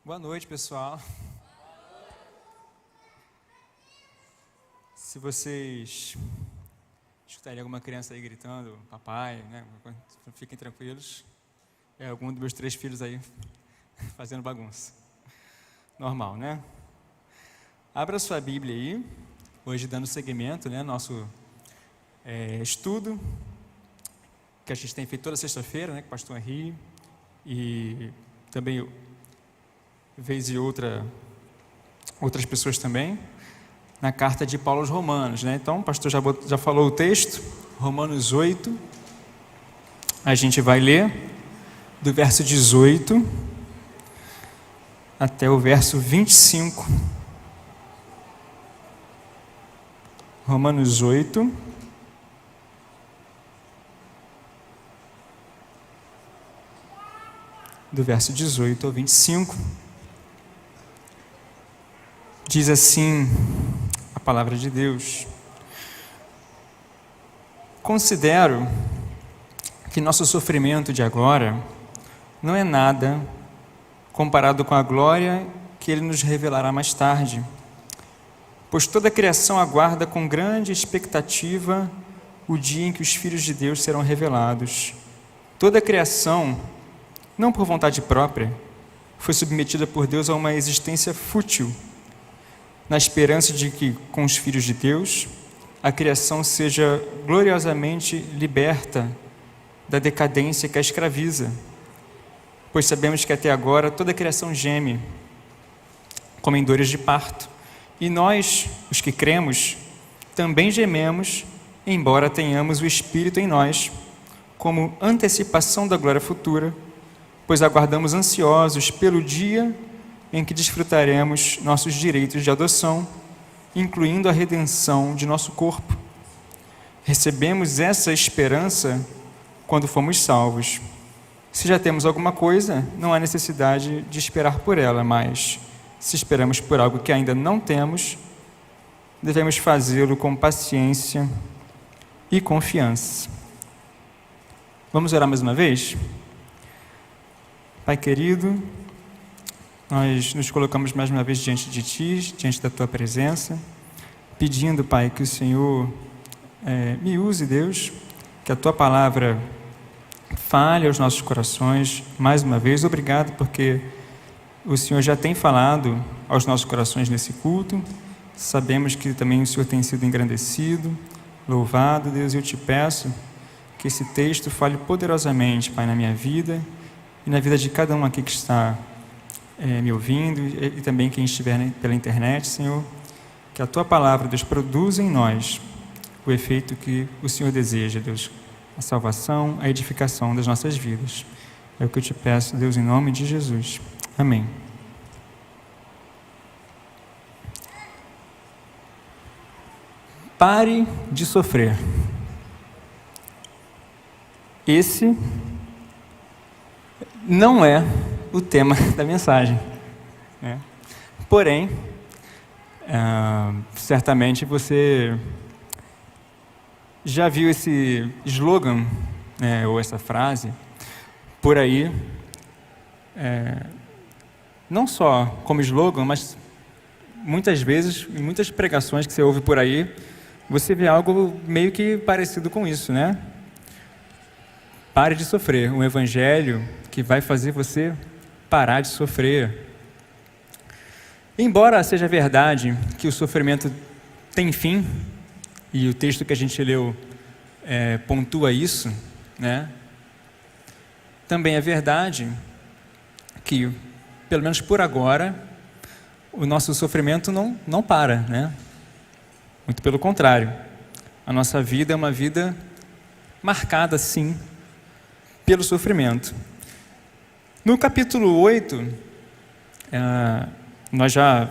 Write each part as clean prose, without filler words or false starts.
Boa noite, pessoal. Se vocês escutarem alguma criança aí gritando, papai, né? Fiquem tranquilos. É algum dos meus 3 filhos aí fazendo bagunça. Normal, né? Abra sua Bíblia aí, hoje dando seguimento, né? Nosso estudo, que a gente tem feito toda sexta-feira, né? Com o pastor Henri, e também, vez e outra, outras pessoas também, na carta de Paulo aos Romanos, né? Então, o pastor já falou o texto, Romanos 8, a gente vai ler do verso 18 até o verso 25. Romanos 8, do verso 18 ao 25. Diz assim a palavra de Deus: considero que nosso sofrimento de agora não é nada comparado com a glória que Ele nos revelará mais tarde, pois toda a criação aguarda com grande expectativa o dia em que os filhos de Deus serão revelados. Toda a criação, não por vontade própria, foi submetida por Deus a uma existência fútil, na esperança de que, com os filhos de Deus, a criação seja gloriosamente liberta da decadência que a escraviza, pois sabemos que até agora toda a criação geme, como em dores de parto, e nós, os que cremos, também gememos, embora tenhamos o Espírito em nós, como antecipação da glória futura, pois aguardamos ansiosos pelo dia em que desfrutaremos nossos direitos de adoção, incluindo a redenção de nosso corpo. Recebemos essa esperança quando fomos salvos. Se já temos alguma coisa, não há necessidade de esperar por ela, mas se esperamos por algo que ainda não temos, devemos fazê-lo com paciência e confiança. Vamos orar mais uma vez? Pai querido, nós nos colocamos mais uma vez diante de Ti, diante da Tua presença, pedindo, Pai, que o Senhor me use, Deus, que a Tua palavra fale aos nossos corações. Mais uma vez, obrigado, porque o Senhor já tem falado aos nossos corações nesse culto. Sabemos que também o Senhor tem sido engrandecido, louvado, Deus, e eu Te peço que esse texto fale poderosamente, Pai, na minha vida e na vida de cada um aqui que está me ouvindo, e também quem estiver pela internet, Senhor, que a Tua palavra, Deus, produza em nós o efeito que o Senhor deseja, Deus, a salvação, a edificação das nossas vidas. É o que eu Te peço, Deus, em nome de Jesus. Amém. Pare de sofrer. Esse não é o tema da mensagem, né? Porém, certamente você já viu esse slogan, ou essa frase por aí, não só como slogan, mas muitas vezes, em muitas pregações que você ouve por aí, você vê algo meio que parecido com isso, né? Pare de sofrer, um evangelho que vai fazer você parar de sofrer. Embora seja verdade que o sofrimento tem fim, e o texto que a gente leu pontua isso, né? Também é verdade que, pelo menos por agora, o nosso sofrimento não para, né? Muito pelo contrário, a nossa vida é uma vida marcada, sim, pelo sofrimento. No capítulo 8, nós já,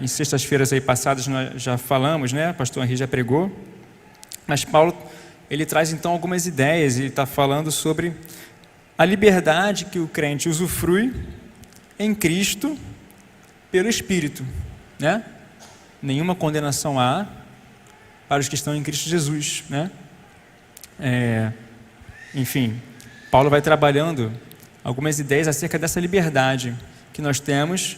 em sextas-feiras aí passadas, nós já falamos, né? O pastor Henri já pregou, mas Paulo, ele traz então algumas ideias, e está falando sobre a liberdade que o crente usufrui em Cristo pelo Espírito, né? Nenhuma condenação há para os que estão em Cristo Jesus, né? Enfim, Paulo vai trabalhando algumas ideias acerca dessa liberdade que que nós temos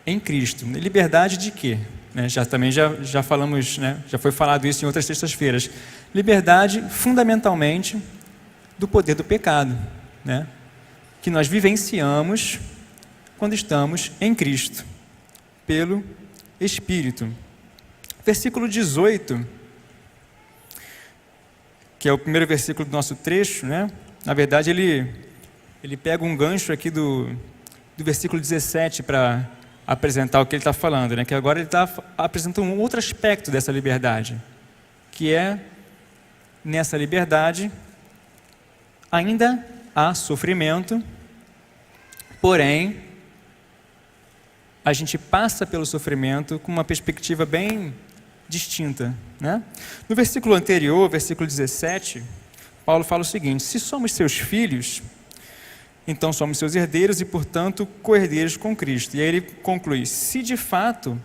em Cristo. Liberdade de quê? Né? Já falamos, né? Já foi falado isso em outras sextas-feiras. Liberdade, fundamentalmente, do poder do pecado, né? Que nós vivenciamos quando estamos em Cristo, pelo Espírito. Versículo 18, que é o primeiro versículo do nosso trecho, né? Na verdade, ele pega um gancho aqui do versículo 17 para apresentar o que ele está falando, né? Que agora ele está apresentando um outro aspecto dessa liberdade, que é, nessa liberdade, ainda há sofrimento, porém, a gente passa pelo sofrimento com uma perspectiva bem distinta, né? No versículo anterior, versículo 17, Paulo fala o seguinte: se somos seus filhos, então somos seus herdeiros e, portanto, co-herdeiros com Cristo. E aí ele conclui: se de fato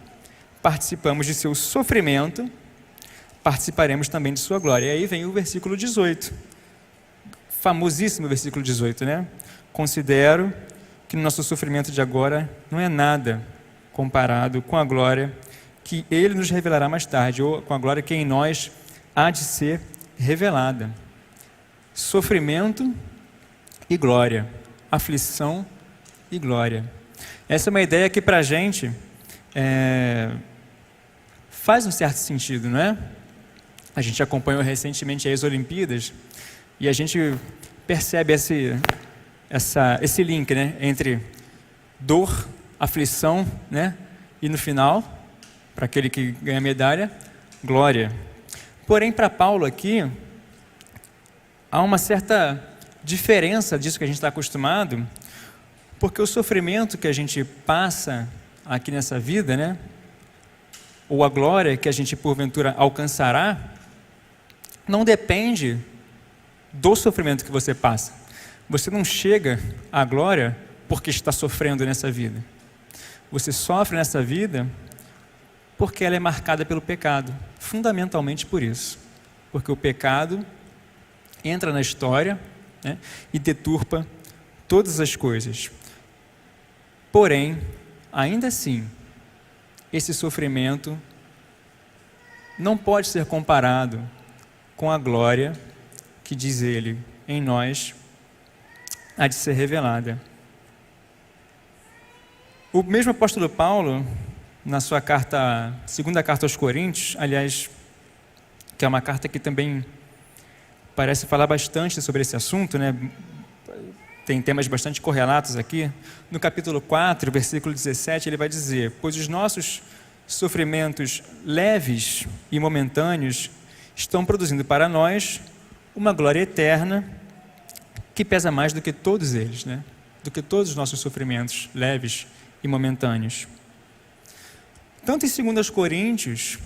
participamos de seu sofrimento, participaremos também de sua glória. E aí vem o versículo 18, famosíssimo versículo 18, né? Considero que o nosso sofrimento de agora não é nada comparado com a glória que Ele nos revelará mais tarde, ou com a glória que em nós há de ser revelada. Sofrimento e glória, aflição e glória. Essa é uma ideia que para a gente faz um certo sentido, não é? A gente acompanhou recentemente as Olimpíadas e a gente percebe esse link, né, entre dor, aflição, né, e no final, para aquele que ganha medalha, glória. Porém, para Paulo aqui, há uma certa diferença disso que a gente está acostumado, porque o sofrimento que a gente passa aqui nessa vida, né, ou a glória que a gente porventura alcançará, não depende do sofrimento que você passa. Você não chega à glória porque está sofrendo nessa vida. Você sofre nessa vida porque ela é marcada pelo pecado, fundamentalmente por isso. Porque o pecado entra na história, né, e deturpa todas as coisas. Porém, ainda assim, esse sofrimento não pode ser comparado com a glória que, diz ele, em nós há de ser revelada. O mesmo apóstolo Paulo, na sua segunda carta aos Coríntios, aliás, que é uma carta que também parece falar bastante sobre esse assunto, né? Tem temas bastante correlatos aqui. No capítulo 4, versículo 17, ele vai dizer: pois os nossos sofrimentos leves e momentâneos estão produzindo para nós uma glória eterna que pesa mais do que todos eles, né? Do que todos os nossos sofrimentos leves e momentâneos. Tanto em 2 Coríntios,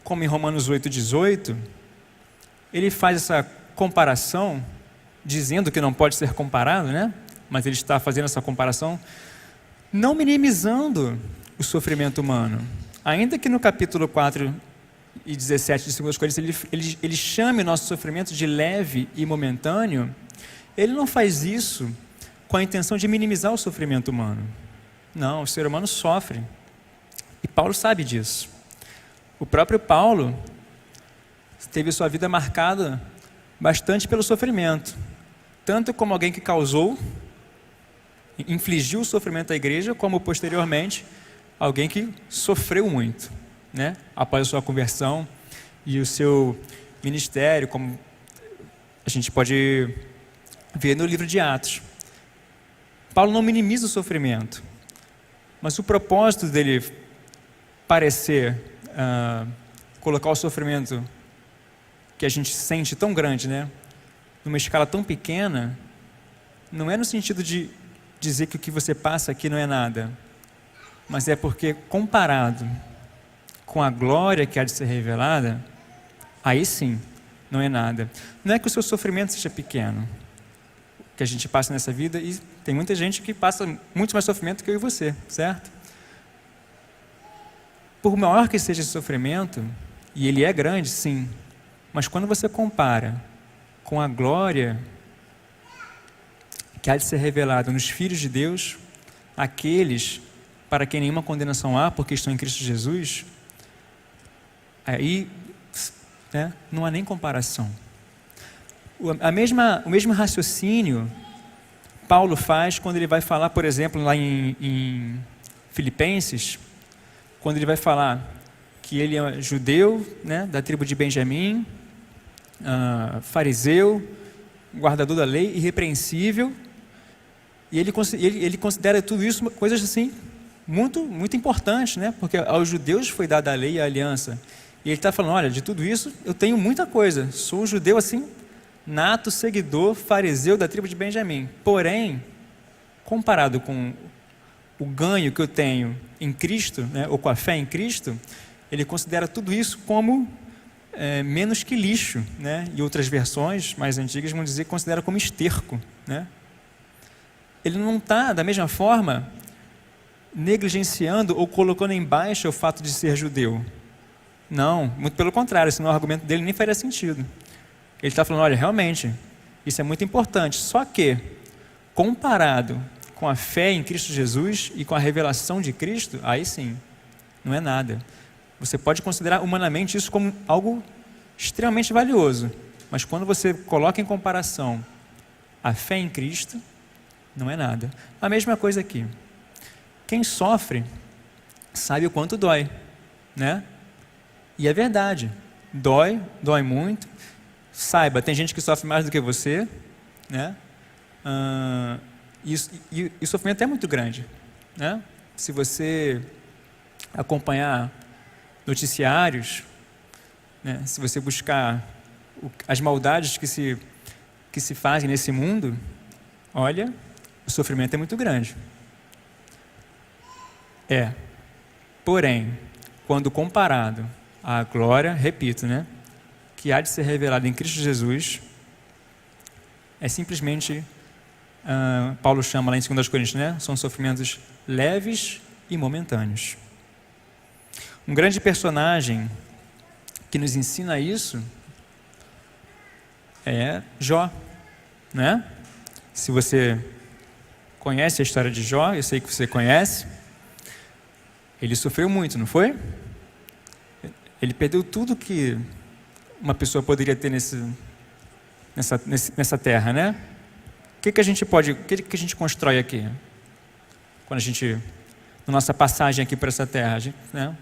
como em Romanos 8,18, ele faz essa comparação, dizendo que não pode ser comparado, né? Mas ele está fazendo essa comparação, não minimizando o sofrimento humano. Ainda que no capítulo 4 e 17 de 2 Coríntios ele chame o nosso sofrimento de leve e momentâneo, ele não faz isso com a intenção de minimizar o sofrimento humano. Não, o ser humano sofre. E Paulo sabe disso. O próprio Paulo teve sua vida marcada bastante pelo sofrimento. Tanto como alguém que infligiu o sofrimento à igreja, como posteriormente, alguém que sofreu muito, né? Após a sua conversão e o seu ministério, como a gente pode ver no livro de Atos. Paulo não minimiza o sofrimento, mas o propósito dele parecer colocar o sofrimento que a gente sente tão grande, né, numa escala tão pequena, não é no sentido de dizer que o que você passa aqui não é nada, mas é porque comparado com a glória que há de ser revelada, aí sim, não é nada. Não é que o seu sofrimento seja pequeno, que a gente passa nessa vida, e tem muita gente que passa muito mais sofrimento que eu e você, certo? Por maior que seja esse sofrimento, e ele é grande, sim, mas quando você compara com a glória que há de ser revelada nos filhos de Deus, aqueles para quem nenhuma condenação há, porque estão em Cristo Jesus, aí, né, não há nem comparação. O mesmo raciocínio Paulo faz quando ele vai falar, por exemplo, lá em Filipenses, quando ele vai falar que ele é judeu, né, da tribo de Benjamim, fariseu, guardador da lei, irrepreensível, e ele considera tudo isso coisas assim muito, muito importantes, né? Porque aos judeus foi dada a lei e a aliança, e ele está falando, olha, de tudo isso eu tenho muita coisa, sou um judeu assim, nato, seguidor, fariseu da tribo de Benjamim, porém, comparado com o ganho que eu tenho em Cristo, né, ou com a fé em Cristo, ele considera tudo isso como menos que lixo, né? E outras versões mais antigas vão dizer que considera como esterco, né? Ele não está, da mesma forma, negligenciando ou colocando em baixa o fato de ser judeu. Não, muito pelo contrário, senão o argumento dele nem faria sentido. Ele está falando, olha, realmente, isso é muito importante, só que, comparado com a fé em Cristo Jesus e com a revelação de Cristo, aí sim, não é nada. Você pode considerar humanamente isso como algo extremamente valioso, mas quando você coloca em comparação a fé em Cristo, não é nada. A mesma coisa aqui. Quem sofre sabe o quanto dói, né? E é verdade, dói muito. Saiba, tem gente que sofre mais do que você, né? E o sofrimento é muito grande, né? Se você acompanhar noticiários, né? Se você buscar as maldades que se fazem nesse mundo, olha, o sofrimento é muito grande. Porém, quando comparado à glória, repito, né, que há de ser revelada em Cristo Jesus, é simplesmente, Paulo chama lá em 2 Coríntios, né, são sofrimentos leves e momentâneos. Um grande personagem que nos ensina isso é Jó, né? Se você conhece a história de Jó, eu sei que você conhece, ele sofreu muito, não foi? Ele perdeu tudo que uma pessoa poderia ter nessa terra, né? O que a gente constrói aqui? Quando na nossa passagem aqui por essa terra, né?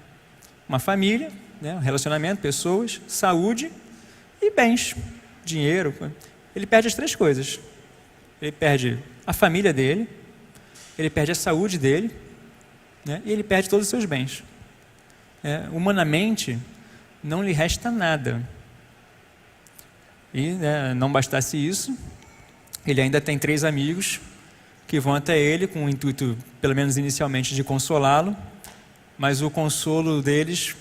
Uma família, né? Um relacionamento, pessoas, saúde e bens, dinheiro. Ele perde as 3 coisas. Ele perde a família dele, ele perde a saúde dele, né? E ele perde todos os seus bens. Humanamente, não lhe resta nada. E, né, não bastasse isso, ele ainda tem 3 amigos que vão até ele com o intuito, pelo menos inicialmente, de consolá-lo, mas o consolo deles,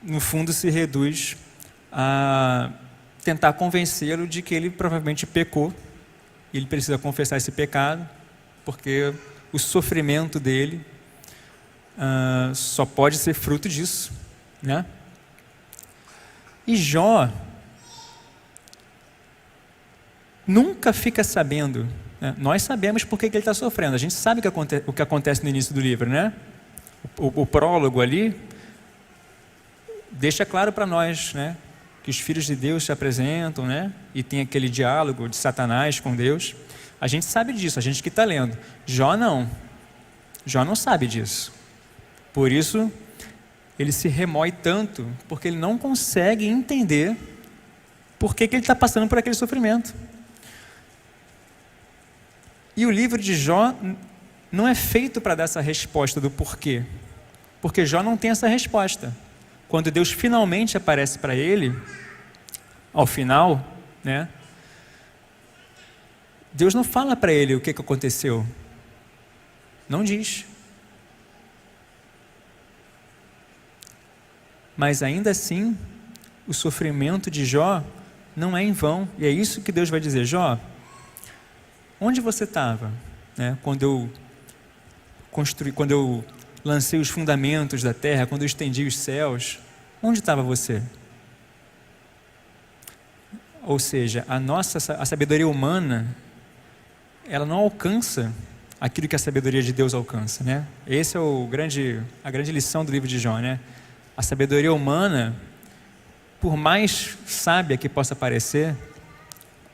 no fundo, se reduz a tentar convencê-lo de que ele provavelmente pecou, e ele precisa confessar esse pecado, porque o sofrimento dele só pode ser fruto disso, né? E Jó nunca fica sabendo, né? Nós sabemos por que ele está sofrendo, a gente sabe o que acontece no início do livro, né? O prólogo ali deixa claro para nós, né, que os filhos de Deus se apresentam, né, e tem aquele diálogo de Satanás com Deus. A gente sabe disso, a gente que está lendo. Jó não sabe disso. Por isso, ele se remói tanto, porque ele não consegue entender por que ele está passando por aquele sofrimento. E o livro de Jó não é feito para dar essa resposta do porquê, porque Jó não tem essa resposta. Quando Deus finalmente aparece para ele, ao final, né, Deus não fala para ele o que aconteceu, não diz. Mas ainda assim, o sofrimento de Jó não é em vão, e é isso que Deus vai dizer: Jó, onde você estava, né, quando eu lancei os fundamentos da terra, quando eu estendi os céus, onde estava você? Ou seja, a sabedoria humana, ela não alcança aquilo que a sabedoria de Deus alcança, né? Essa é a grande lição do livro de Jó, né? A sabedoria humana, por mais sábia que possa parecer,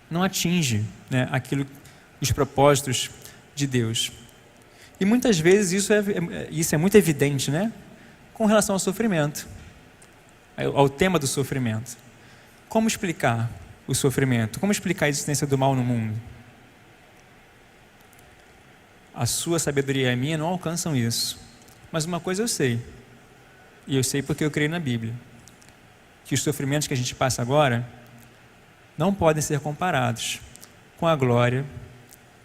não atinge, né, os propósitos de Deus. E muitas vezes isso é muito evidente, né? Com relação ao sofrimento, ao tema do sofrimento. Como explicar o sofrimento? Como explicar a existência do mal no mundo? A sua sabedoria e a minha não alcançam isso. Mas uma coisa eu sei, e eu sei porque eu creio na Bíblia, que os sofrimentos que a gente passa agora não podem ser comparados com a glória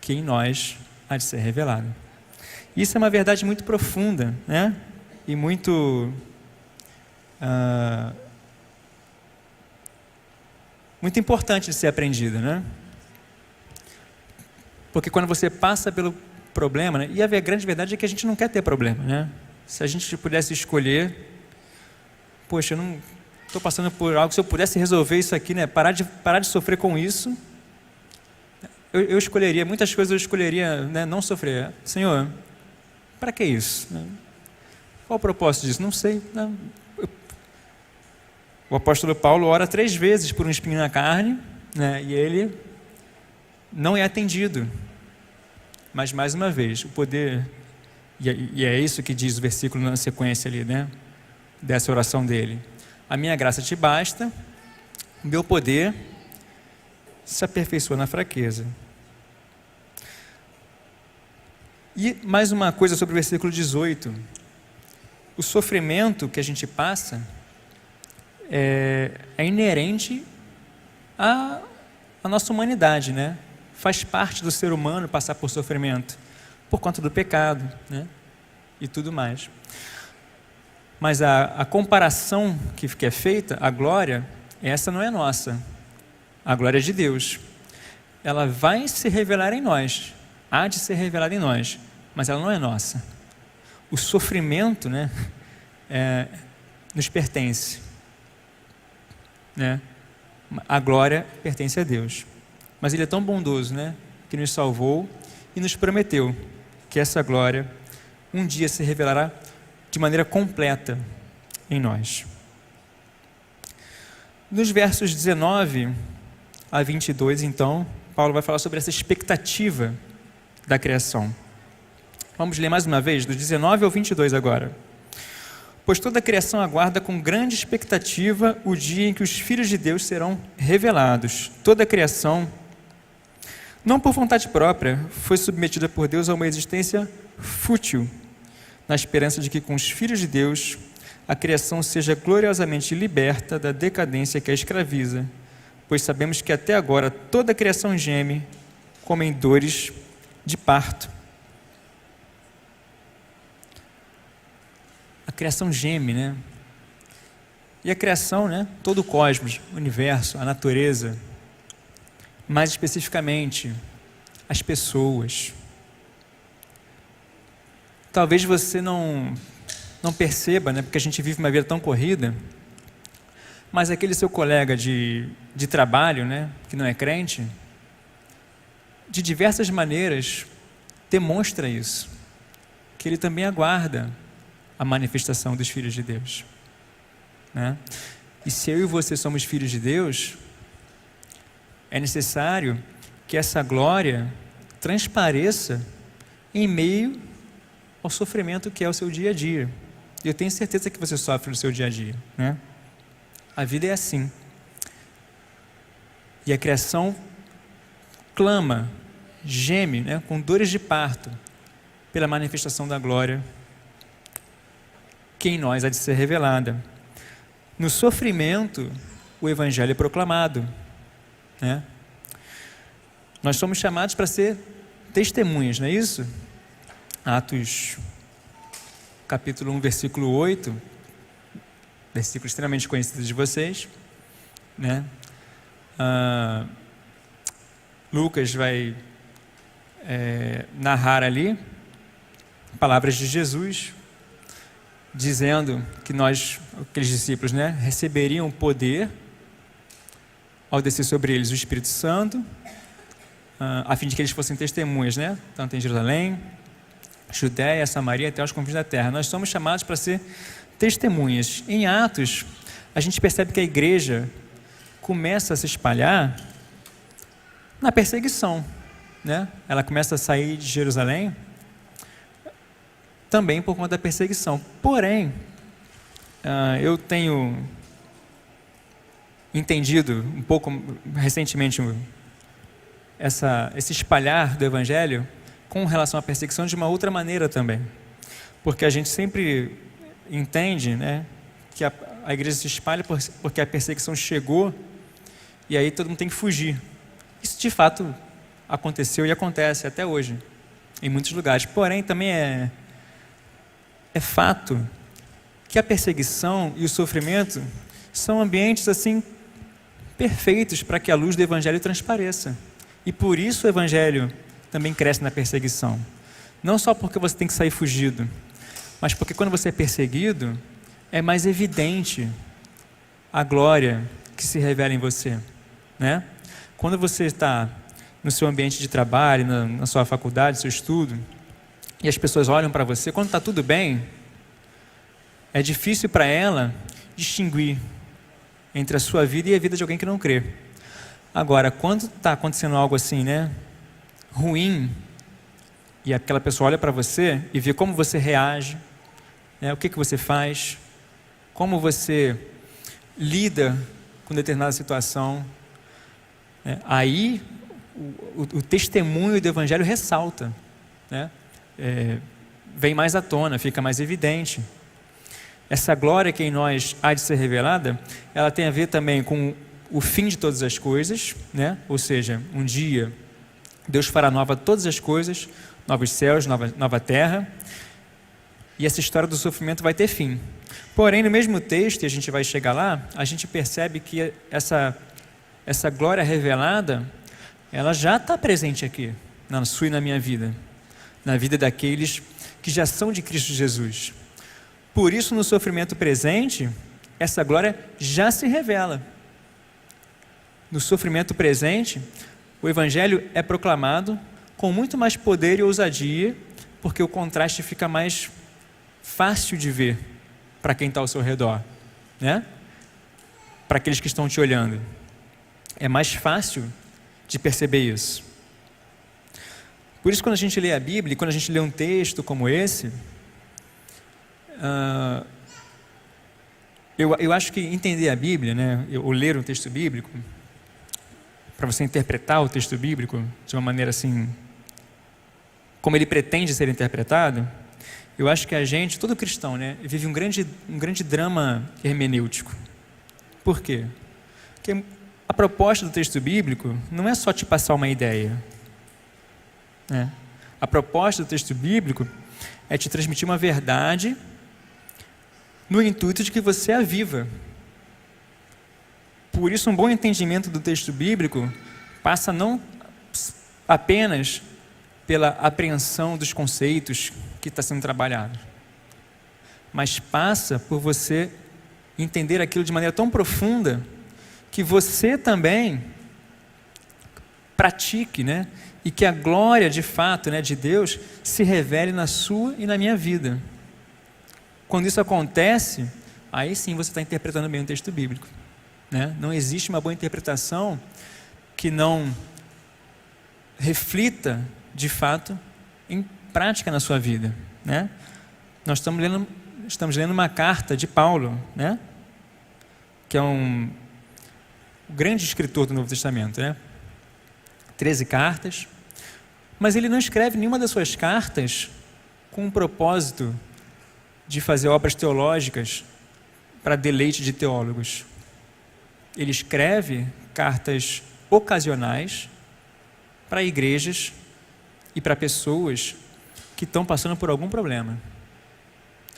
que em nós há de ser revelada. Isso é uma verdade muito profunda, né? E muito importante de ser aprendida, né? Porque quando você passa pelo problema, né? E a grande verdade é que a gente não quer ter problema, né? Se a gente pudesse escolher, poxa, eu não estou passando por algo, se eu pudesse resolver isso aqui, né? Parar de sofrer com isso, eu escolheria, muitas coisas eu escolheria, né? Não sofrer. Senhor, para que isso? Qual o propósito disso? Não sei. Não. O apóstolo Paulo ora 3 vezes por um espinho na carne, né? E ele não é atendido. Mas, mais uma vez, o poder, e é isso que diz o versículo na sequência ali, né? Dessa oração dele. A minha graça te basta, o meu poder se aperfeiçoa na fraqueza. E mais uma coisa sobre o versículo 18. O sofrimento que a gente passa é inerente à nossa humanidade, né? Faz parte do ser humano passar por sofrimento, por conta do pecado, né? E tudo mais. Mas a comparação que é feita, a glória, essa não é nossa. A glória é de Deus. Ela vai se revelar em nós, há de ser revelada em nós, mas ela não é nossa. O sofrimento, né, nos pertence, né? A glória pertence a Deus. Mas Ele é tão bondoso, né, que nos salvou e nos prometeu que essa glória um dia se revelará de maneira completa em nós. Nos versos 19 a 22, então, Paulo vai falar sobre essa expectativa da criação. Vamos ler mais uma vez, do 19 ao 22 agora. Pois toda a criação aguarda com grande expectativa o dia em que os filhos de Deus serão revelados. Toda a criação, não por vontade própria, foi submetida por Deus a uma existência fútil, na esperança de que com os filhos de Deus a criação seja gloriosamente liberta da decadência que a escraviza, pois sabemos que até agora toda a criação geme como em dores de parto. A criação geme, né? E a criação, né? Todo o cosmos, o universo, a natureza, mais especificamente, as pessoas. Talvez você não perceba, né? Porque a gente vive uma vida tão corrida, mas aquele seu colega de trabalho, né? Que não é crente, de diversas maneiras demonstra isso, que ele também aguarda a manifestação dos filhos de Deus, né? E se eu e você somos filhos de Deus, é necessário que essa glória transpareça em meio ao sofrimento que é o seu dia a dia. E eu tenho certeza que você sofre no seu dia a dia, né? A vida é assim. E a criação clama, geme, né, com dores de parto, pela manifestação da glória que em nós há de ser revelada. No sofrimento, o Evangelho é proclamado, né? Nós somos chamados para ser testemunhas, não é isso? Atos, capítulo 1, versículo 8, versículo extremamente conhecido de vocês, né? Lucas vai narrar ali palavras de Jesus, dizendo que aqueles discípulos, né, receberiam poder ao descer sobre eles o Espírito Santo, a fim de que eles fossem testemunhas, né? Tanto em Jerusalém, Judéia, Samaria, até os confins da terra. Nós somos chamados para ser testemunhas. Em Atos, a gente percebe que a igreja começa a se espalhar na perseguição, né? Ela começa a sair de Jerusalém também por conta da perseguição. Porém, eu tenho entendido um pouco recentemente esse espalhar do Evangelho com relação à perseguição de uma outra maneira também. Porque a gente sempre entende, né, que a igreja se espalha porque a perseguição chegou e aí todo mundo tem que fugir. Isso de fato aconteceu e acontece até hoje, em muitos lugares. Porém, também é fato que a perseguição e o sofrimento são ambientes assim perfeitos para que a luz do Evangelho transpareça. E por isso o Evangelho também cresce na perseguição. Não só porque você tem que sair fugido, mas porque quando você é perseguido, é mais evidente a glória que se revela em você, né? Quando você está no seu ambiente de trabalho, na sua faculdade, seu estudo, e as pessoas olham para você, quando está tudo bem, é difícil para ela distinguir entre a sua vida e a vida de alguém que não crê. Agora, quando está acontecendo algo assim, né, ruim, e aquela pessoa olha para você e vê como você reage, né, o que você faz, como você lida com determinada situação, né, aí o testemunho do Evangelho ressalta, né, vem mais à tona, fica mais evidente. Essa glória que em nós há de ser revelada, ela tem a ver também com o fim de todas as coisas, né? Ou seja, um dia Deus fará nova todas as coisas, novos céus, nova terra, e essa história do sofrimento vai ter fim. Porém, no mesmo texto, e a gente vai chegar lá, a gente percebe que essa glória revelada, ela já está presente aqui, na sua e na minha vida, na vida daqueles que já são de Cristo Jesus. Por isso, no sofrimento presente, essa glória já se revela. No sofrimento presente, o Evangelho é proclamado com muito mais poder e ousadia, porque o contraste fica mais fácil de ver para quem está ao seu redor, né? Para aqueles que estão te olhando. É mais fácil de perceber isso. Por isso, quando a gente lê a Bíblia, quando a gente lê um texto como esse, eu acho que entender a Bíblia, né, ou ler um texto bíblico, para você interpretar o texto bíblico de uma maneira assim, como ele pretende ser interpretado, eu acho que a gente, todo cristão, né, vive um grande drama hermenêutico. Por quê? Porque a proposta do texto bíblico não é só te passar uma ideia, né? A proposta do texto bíblico é te transmitir uma verdade no intuito de que você a viva. Por isso, um bom entendimento do texto bíblico passa não apenas pela apreensão dos conceitos que está sendo trabalhado, mas passa por você entender aquilo de maneira tão profunda que você também pratique, né? E que a glória de fato, né, de Deus se revele na sua e na minha vida. Quando isso acontece, aí sim você está interpretando bem o texto bíblico, né? Não existe uma boa interpretação que não reflita de fato em prática na sua vida, né? Nós estamos lendo uma carta de Paulo, né? Que é um grande escritor do Novo Testamento, né? 13 cartas, mas ele não escreve nenhuma das suas cartas com o propósito de fazer obras teológicas para deleite de teólogos. Ele escreve cartas ocasionais para igrejas e para pessoas que estão passando por algum problema.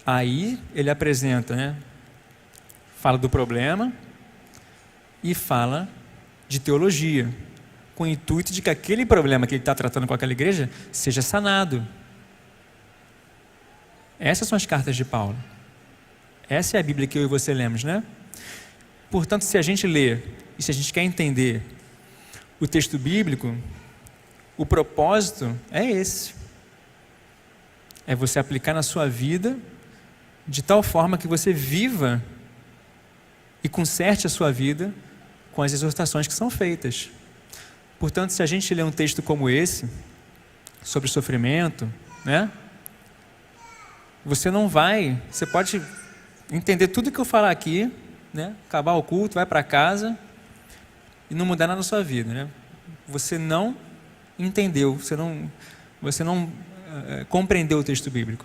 Aí ele apresenta, né? Fala do problema e fala de teologia, com o intuito de que aquele problema que ele está tratando com aquela igreja seja sanado. Essas são as cartas de Paulo. Essa é a Bíblia que eu e você lemos, né? Portanto, se a gente lê e se a gente quer entender o texto bíblico, O propósito é esse. É você aplicar na sua vida de tal forma que você viva e conserte a sua vida com as exortações que são feitas. Portanto, se a gente lê um texto como esse, sobre sofrimento, né? Você pode entender tudo que eu falar aqui, né? Acabar o culto, vai para casa e não mudar nada na sua vida, né? Você não entendeu, você não compreendeu o texto bíblico.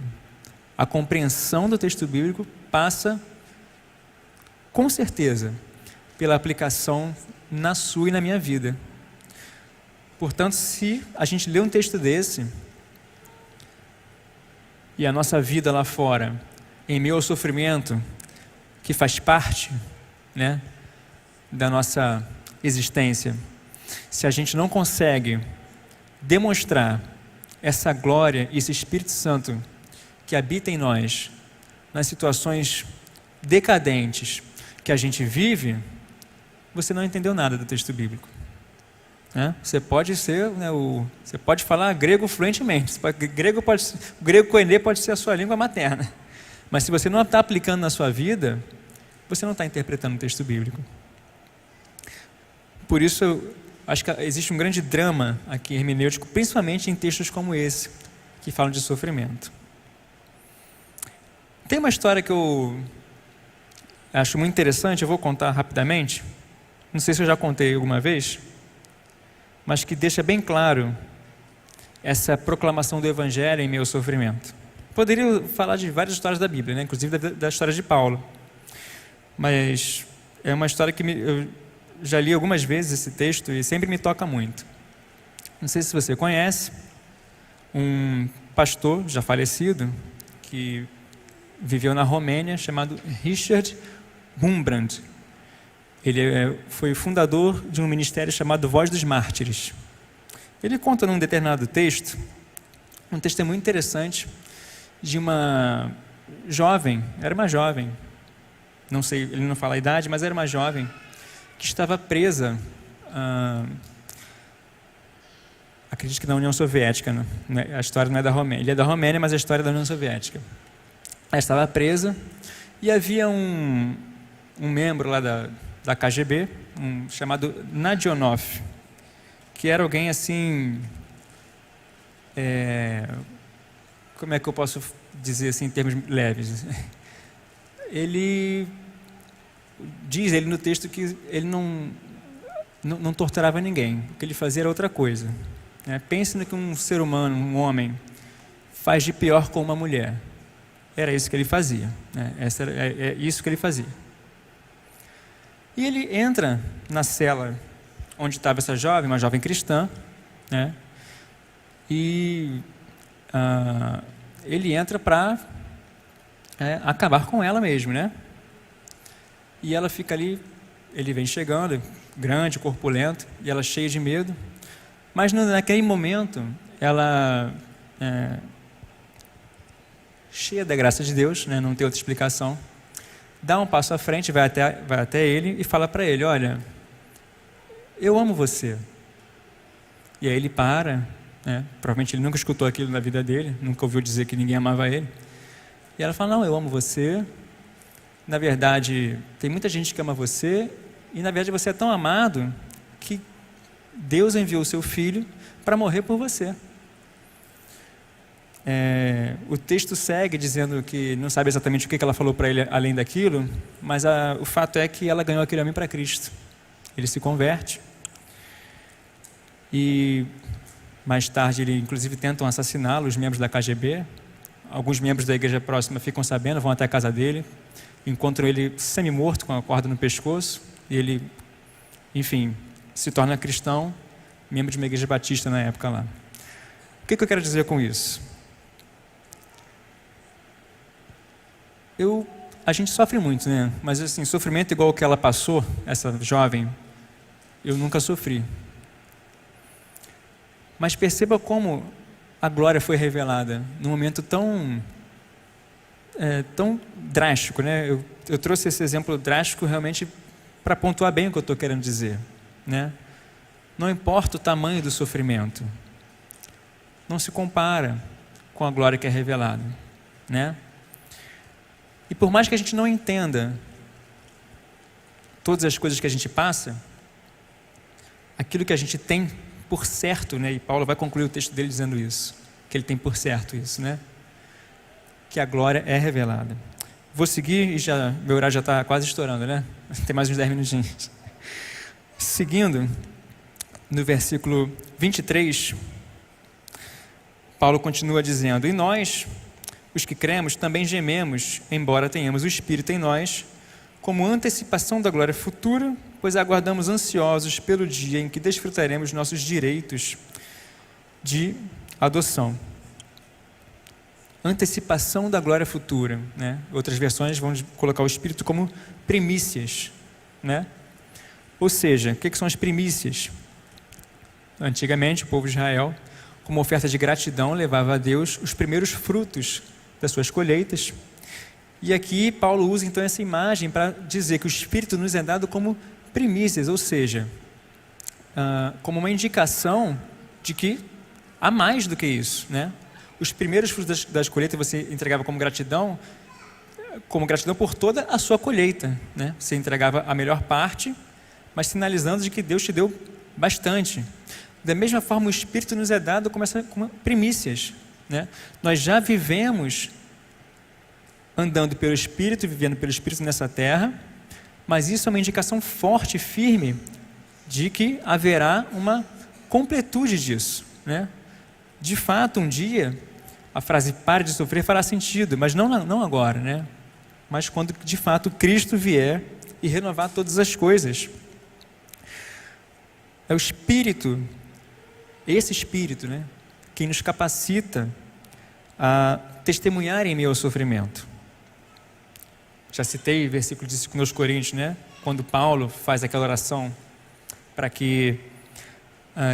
A compreensão do texto bíblico passa, com certeza, pela aplicação na sua e na minha vida. Portanto, se a gente lê um texto desse e a nossa vida lá fora, em meio ao sofrimento, que faz parte, né, da nossa existência, se a gente não consegue demonstrar essa glória e esse Espírito Santo que habita em nós, nas situações decadentes que a gente vive, você não entendeu nada do texto bíblico. Você pode ser, você pode falar grego fluentemente, o grego koiné pode ser a sua língua materna, mas se você não está aplicando na sua vida, você não está interpretando o texto bíblico. Por isso, eu acho que existe um grande drama aqui hermenêutico, principalmente em textos como esse, que falam de sofrimento. Tem uma história que eu acho muito interessante, eu vou contar rapidamente, não sei se eu já contei alguma vez, mas que deixa bem claro essa proclamação do Evangelho em meio ao sofrimento. Poderia falar de várias histórias da Bíblia, né? Inclusive da história de Paulo, mas é uma história que eu já li algumas vezes esse texto e sempre me toca muito. Não sei se você conhece um pastor já falecido que viveu na Romênia, chamado Richard Wurmbrand. Ele foi fundador de um ministério chamado Voz dos Mártires. Ele conta num determinado texto, um testemunho interessante de uma jovem, era uma jovem, não sei, ele não fala a idade, mas era uma jovem que estava presa, acredito que na União Soviética, né? A história não é da Romênia, ele é da Romênia, mas a história é da União Soviética. Ela estava presa e havia um membro lá da KGB, chamado Nadionov, que era alguém assim, como é que eu posso dizer assim em termos leves? Ele diz no texto que ele não torturava ninguém, o que ele fazia era outra coisa. Pense no que um ser humano, um homem, faz de pior com uma mulher. Era isso que ele fazia, né? É isso que ele fazia. E ele entra na cela onde estava essa jovem, uma jovem cristã, né? E ele entra para acabar com ela mesmo, né? E ela fica ali, ele vem chegando, grande, corpulento, e ela cheia de medo. Mas naquele momento, ela, cheia da graça de Deus, né? Não tem outra explicação, dá um passo à frente, vai até ele e fala para ele: olha, eu amo você. E aí ele para, né? Provavelmente ele nunca escutou aquilo na vida dele, nunca ouviu dizer que ninguém amava ele. E ela fala: não, eu amo você. Na verdade, tem muita gente que ama você, e na verdade você é tão amado que Deus enviou o seu filho para morrer por você. O texto segue dizendo que não sabe exatamente o que ela falou para ele além daquilo, mas o fato é que ela ganhou aquele homem para Cristo. Ele se converte e mais tarde ele inclusive tentam assassiná-lo, os membros da KGB. Alguns membros da igreja próxima ficam sabendo, vão até a casa dele, encontram ele semi-morto com a corda no pescoço e ele, enfim, se torna cristão, membro de uma igreja batista na época lá. O que eu quero dizer com isso? A gente sofre muito, né? Mas assim, sofrimento igual o que ela passou, essa jovem, eu nunca sofri. Mas perceba como a glória foi revelada num momento tão drástico, né? Eu trouxe esse exemplo drástico realmente para pontuar bem o que eu estou querendo dizer, né? Não importa o tamanho do sofrimento, não se compara com a glória que é revelada, né? E por mais que a gente não entenda todas as coisas que a gente passa, aquilo que a gente tem por certo, né? E Paulo vai concluir o texto dele dizendo isso, que ele tem por certo isso, né? Que a glória é revelada. Vou seguir e meu horário já está quase estourando, né? Tem mais uns 10 minutinhos. Seguindo, no versículo 23, Paulo continua dizendo: e nós, os que cremos, também gememos, embora tenhamos o Espírito em nós, como antecipação da glória futura, pois aguardamos ansiosos pelo dia em que desfrutaremos nossos direitos de adoção. Antecipação da glória futura, né? Outras versões vão colocar o Espírito como primícias, né? Ou seja, o que são as primícias? Antigamente, o povo de Israel, como oferta de gratidão, levava a Deus os primeiros frutos das suas colheitas. E aqui Paulo usa então essa imagem para dizer que o Espírito nos é dado como primícias, ou seja, como uma indicação de que há mais do que isso, né? Os primeiros frutos das colheitas você entregava como gratidão por toda a sua colheita, né? Você entregava a melhor parte, mas sinalizando de que Deus te deu bastante. Da mesma forma, o Espírito nos é dado como primícias, né? Nós já vivemos andando pelo Espírito, vivendo pelo Espírito nessa terra, mas isso é uma indicação forte e firme de que haverá uma completude disso, né? De fato, um dia, a frase "pare de sofrer" fará sentido, mas não agora, né? Mas quando de fato Cristo vier e renovar todas as coisas. É o Espírito, esse Espírito, né, que nos capacita a testemunhar em meio ao sofrimento. Já citei o versículo de 2 Coríntios, né, quando Paulo faz aquela oração para que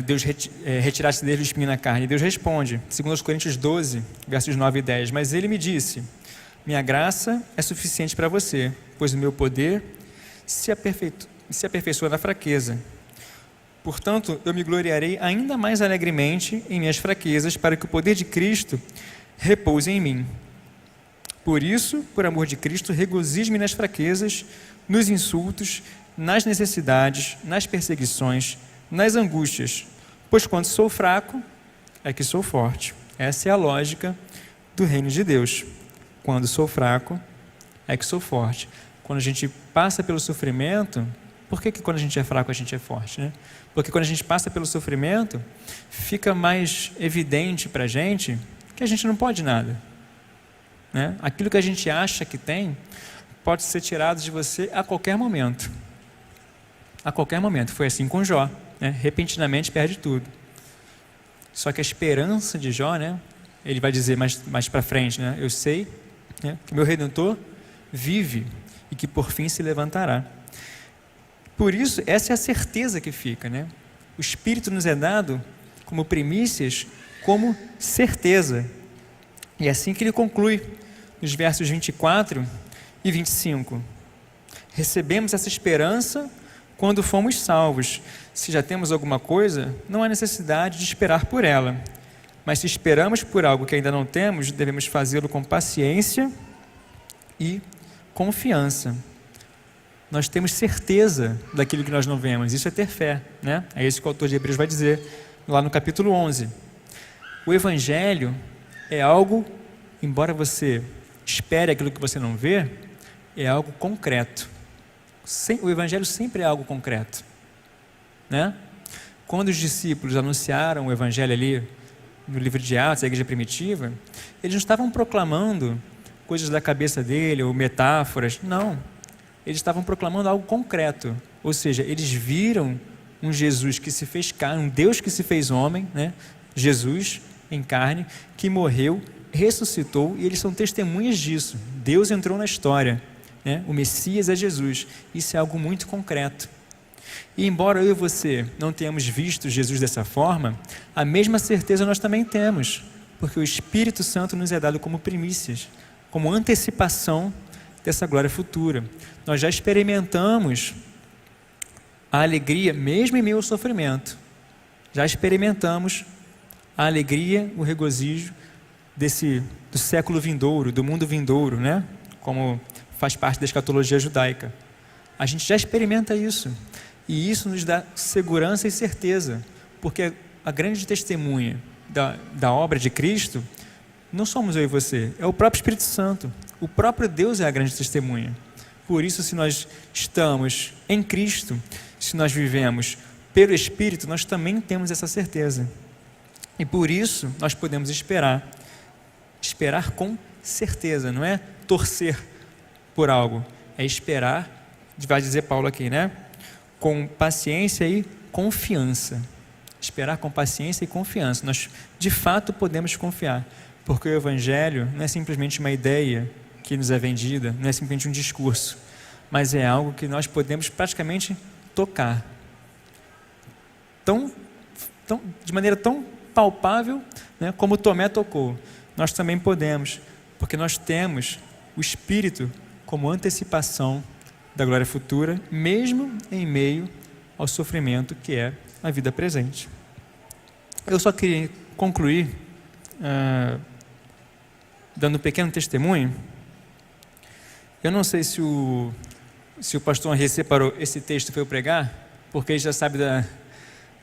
Deus retirasse dele o espinho na carne. E Deus responde, 2 Coríntios 12, versos 9 e 10, mas ele me disse: minha graça é suficiente para você, pois o meu poder se aperfeiçoa na fraqueza. Portanto, eu me gloriarei ainda mais alegremente em minhas fraquezas, para que o poder de Cristo repouse em mim. Por isso, por amor de Cristo, regozijo-me nas fraquezas, nos insultos, nas necessidades, nas perseguições, nas angústias, pois quando sou fraco, é que sou forte. Essa é a lógica do reino de Deus. Quando sou fraco, é que sou forte. Quando a gente passa pelo sofrimento, por que quando a gente é fraco a gente é forte, né? Porque quando a gente passa pelo sofrimento, fica mais evidente para a gente que a gente não pode nada, né? Aquilo que a gente acha que tem, pode ser tirado de você a qualquer momento. A qualquer momento. Foi assim com Jó, né? Repentinamente perde tudo. Só que a esperança de Jó, né? Ele vai dizer mais para frente, né? Eu sei, né, que meu Redentor vive e que por fim se levantará. Por isso, essa é a certeza que fica, né? O Espírito nos é dado como primícias, como certeza. E é assim que ele conclui, nos versos 24 e 25. Recebemos essa esperança quando fomos salvos. Se já temos alguma coisa, não há necessidade de esperar por ela. Mas se esperamos por algo que ainda não temos, devemos fazê-lo com paciência e confiança. Nós temos certeza daquilo que nós não vemos. Isso é ter fé, né? É isso que o autor de Hebreus vai dizer lá no capítulo 11. O Evangelho é algo, embora você espere aquilo que você não vê, é algo concreto. O Evangelho sempre é algo concreto, né? Quando os discípulos anunciaram o Evangelho ali no livro de Atos, a igreja primitiva, eles não estavam proclamando coisas da cabeça dele ou metáforas, não. Eles estavam proclamando algo concreto, ou seja, eles viram um Jesus que se fez carne, um Deus que se fez homem, né? Jesus em carne, que morreu, ressuscitou, e eles são testemunhas disso. Deus entrou na história, né? O Messias é Jesus. Isso é algo muito concreto. E embora eu e você não tenhamos visto Jesus dessa forma, a mesma certeza nós também temos, porque o Espírito Santo nos é dado como primícias, como antecipação dessa glória futura. Nós já experimentamos a alegria, mesmo em meio ao sofrimento. Já experimentamos a alegria, o regozijo do século vindouro, do mundo vindouro, né? Como faz parte da escatologia judaica. A gente já experimenta isso. E isso nos dá segurança e certeza, porque a grande testemunha da obra de Cristo não somos eu e você, é o próprio Espírito Santo. O próprio Deus é a grande testemunha. Por isso, se nós estamos em Cristo, se nós vivemos pelo Espírito, nós também temos essa certeza. E por isso, nós podemos esperar com certeza, não é torcer por algo, é esperar, vai dizer Paulo aqui, né? Com paciência e confiança. Esperar com paciência e confiança. Nós, de fato, podemos confiar, porque o Evangelho não é simplesmente uma ideia que nos é vendida, não é simplesmente um discurso, mas é algo que nós podemos praticamente tocar. De maneira tão palpável, né, como Tomé tocou. Nós também podemos, porque nós temos o Espírito como antecipação da glória futura, mesmo em meio ao sofrimento que é a vida presente. Eu só queria concluir dando um pequeno testemunho. Eu não sei se o pastor Henri separou esse texto para eu pregar, porque ele já sabe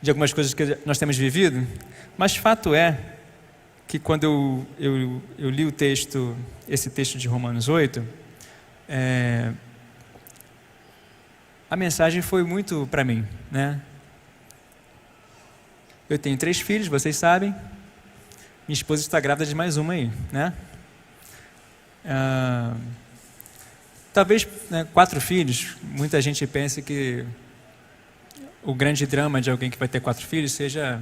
de algumas coisas que nós temos vivido, mas fato é que quando eu li esse texto de Romanos 8, a mensagem foi muito para mim, né? Eu tenho 3 filhos, vocês sabem. Minha esposa está grávida de mais uma aí, né? Talvez 4 filhos. Muita gente pensa que o grande drama de alguém que vai ter 4 filhos seja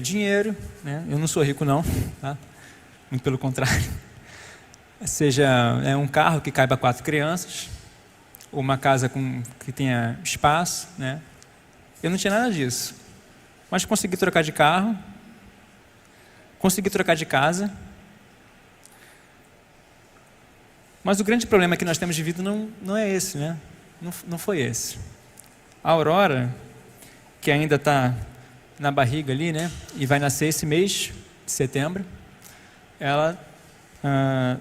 dinheiro, né? Eu não sou rico não, tá? Muito pelo contrário. Seja um carro que caiba 4 crianças, ou uma casa que tenha espaço, né? Eu não tinha nada disso, mas consegui trocar de carro, consegui trocar de casa. Mas o grande problema que nós temos de vida não é esse, né? Não foi esse. A Aurora, que ainda está na barriga ali, né? E vai nascer esse mês de setembro, ela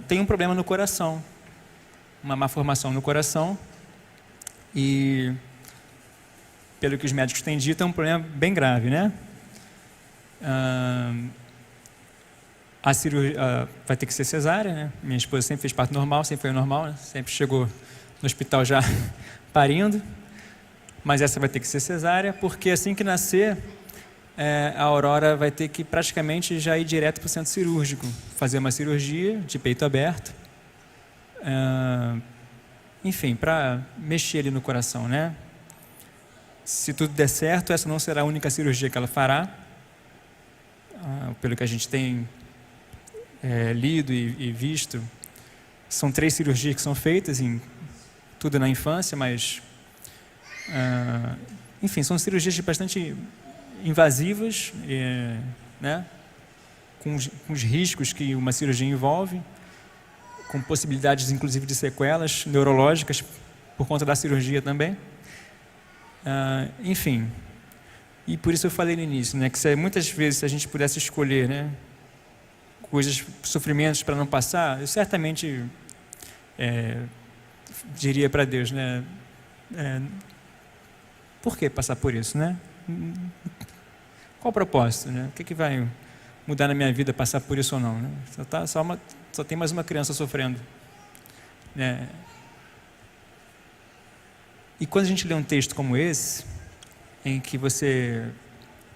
tem um problema no coração, uma má formação no coração, e pelo que os médicos têm dito, é um problema bem grave, né? A cirurgia vai ter que ser cesárea, né? Minha esposa sempre fez parto normal, sempre foi normal, né? Sempre chegou no hospital já parindo, mas essa vai ter que ser cesárea, porque assim que nascer, a Aurora vai ter que praticamente já ir direto para o centro cirúrgico, fazer uma cirurgia de peito aberto, enfim, para mexer ali no coração, né? Se tudo der certo, essa não será a única cirurgia que ela fará, pelo que a gente tem lido e visto. São 3 cirurgias que são feitas, tudo na infância, mas enfim, são cirurgias bastante invasivas, né? com os riscos que uma cirurgia envolve, com possibilidades inclusive de sequelas neurológicas por conta da cirurgia também. Enfim, e por isso eu falei no início, né, que muitas vezes se a gente pudesse escolher, né, sofrimentos para não passar, eu certamente diria para Deus, né, por que passar por isso, né? Qual o propósito, né? O que vai mudar na minha vida passar por isso ou não, né? Só tem mais uma criança sofrendo, né? E quando a gente lê um texto como esse, em que você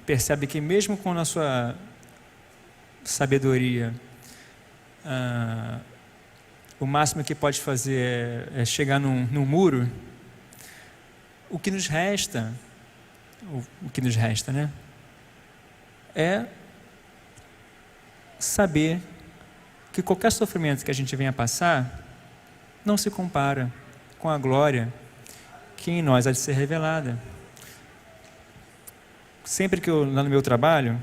percebe que mesmo com a sua sabedoria, o máximo que pode fazer é chegar num muro, o que nos resta, né, é saber que qualquer sofrimento que a gente venha passar não se compara com a glória que em nós há de ser revelada. Sempre que lá no meu trabalho,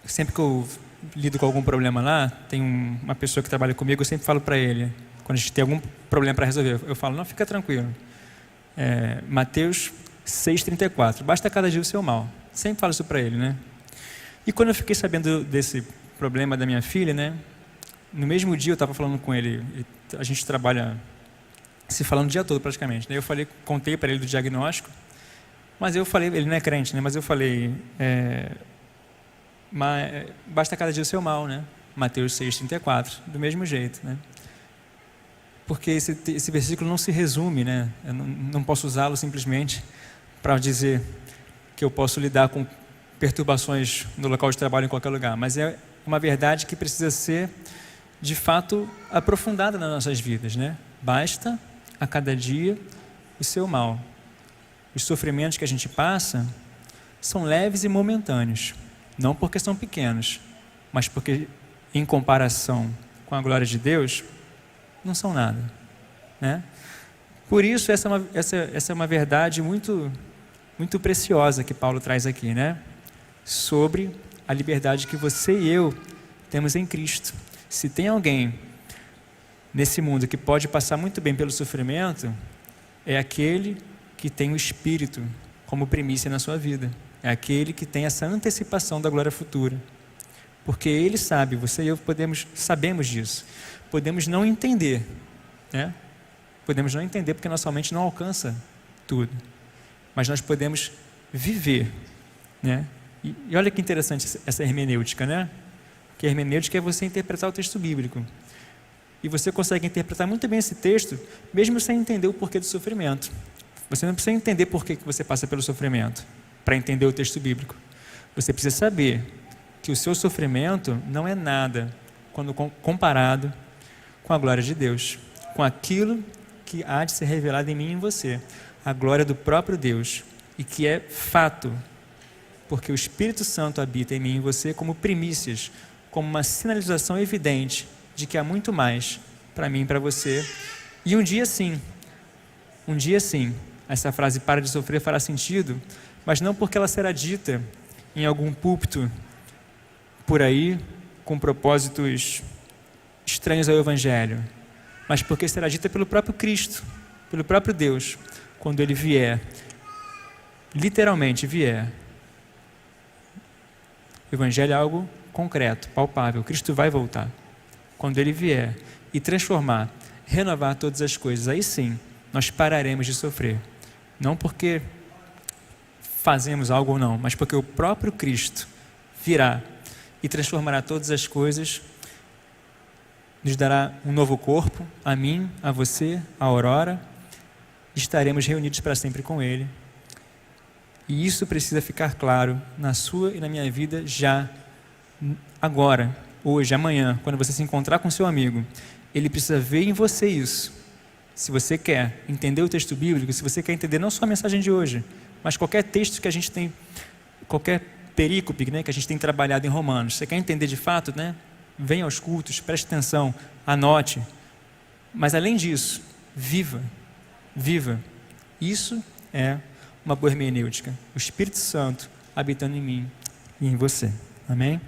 sempre que eu lido com algum problema lá, tem uma pessoa que trabalha comigo, eu sempre falo para ele, quando a gente tem algum problema para resolver, eu falo, não, fica tranquilo. Mateus 6,34, basta cada dia o seu mal. Sempre falo isso para ele, né? E quando eu fiquei sabendo desse problema da minha filha, né, no mesmo dia eu estava falando com ele, a gente trabalha se falando o dia todo praticamente. Daí eu contei para ele do diagnóstico, mas eu falei, ele não é crente, né, mas eu falei, basta cada dia o seu mal, né? Mateus 6,34, do mesmo jeito, né? Porque esse versículo não se resume, né? Eu não posso usá-lo simplesmente para dizer que eu posso lidar com perturbações no local de trabalho em qualquer lugar, mas é uma verdade que precisa ser, de fato, aprofundada nas nossas vidas, né? Basta a cada dia o seu mal. Os sofrimentos que a gente passa são leves e momentâneos, não porque são pequenos, mas porque, em comparação com a glória de Deus, não são nada, né? Por isso, essa é uma verdade muito, muito preciosa que Paulo traz aqui, né? Sobre a liberdade que você e eu temos em Cristo. Se tem alguém nesse mundo que pode passar muito bem pelo sofrimento, é aquele que tem o Espírito como primícia na sua vida. É aquele que tem essa antecipação da glória futura. Porque ele sabe, você e eu sabemos disso. Podemos não entender, né? Podemos não entender porque nossa mente não alcança tudo. Mas nós podemos viver, né? E olha que interessante essa hermenêutica, né? Que a hermenêutica é você interpretar o texto bíblico. E você consegue interpretar muito bem esse texto, mesmo sem entender o porquê do sofrimento. Você não precisa entender por que você passa pelo sofrimento para entender o texto bíblico. Você precisa saber que o seu sofrimento não é nada quando comparado com a glória de Deus, com aquilo que há de ser revelado em mim e em você, a glória do próprio Deus, e que é fato, porque o Espírito Santo habita em mim e em você como primícias, como uma sinalização evidente de que há muito mais para mim e para você. E um dia sim, essa frase "para de sofrer" fará sentido, mas não porque ela será dita em algum púlpito por aí, com propósitos estranhos ao Evangelho, mas porque será dita pelo próprio Cristo, pelo próprio Deus, quando Ele vier, literalmente vier. O Evangelho é algo concreto, palpável. Cristo vai voltar. Quando Ele vier e transformar, renovar todas as coisas, aí sim, nós pararemos de sofrer. Não porque fazemos algo ou não, mas porque o próprio Cristo virá e transformará todas as coisas, nos dará um novo corpo, a mim, a você, a Aurora, e estaremos reunidos para sempre com Ele. E isso precisa ficar claro na sua e na minha vida já, agora, hoje, amanhã, quando você se encontrar com seu amigo. Ele precisa ver em você isso. Se você quer entender o texto bíblico, se você quer entender não só a mensagem de hoje, mas qualquer texto que a gente tem, qualquer perícope, né, que a gente tem trabalhado em Romanos, você quer entender de fato, né? Venha aos cultos, preste atenção, anote. Mas além disso, viva. Isso é uma boa hermenêutica. O Espírito Santo habitando em mim e em você. Amém?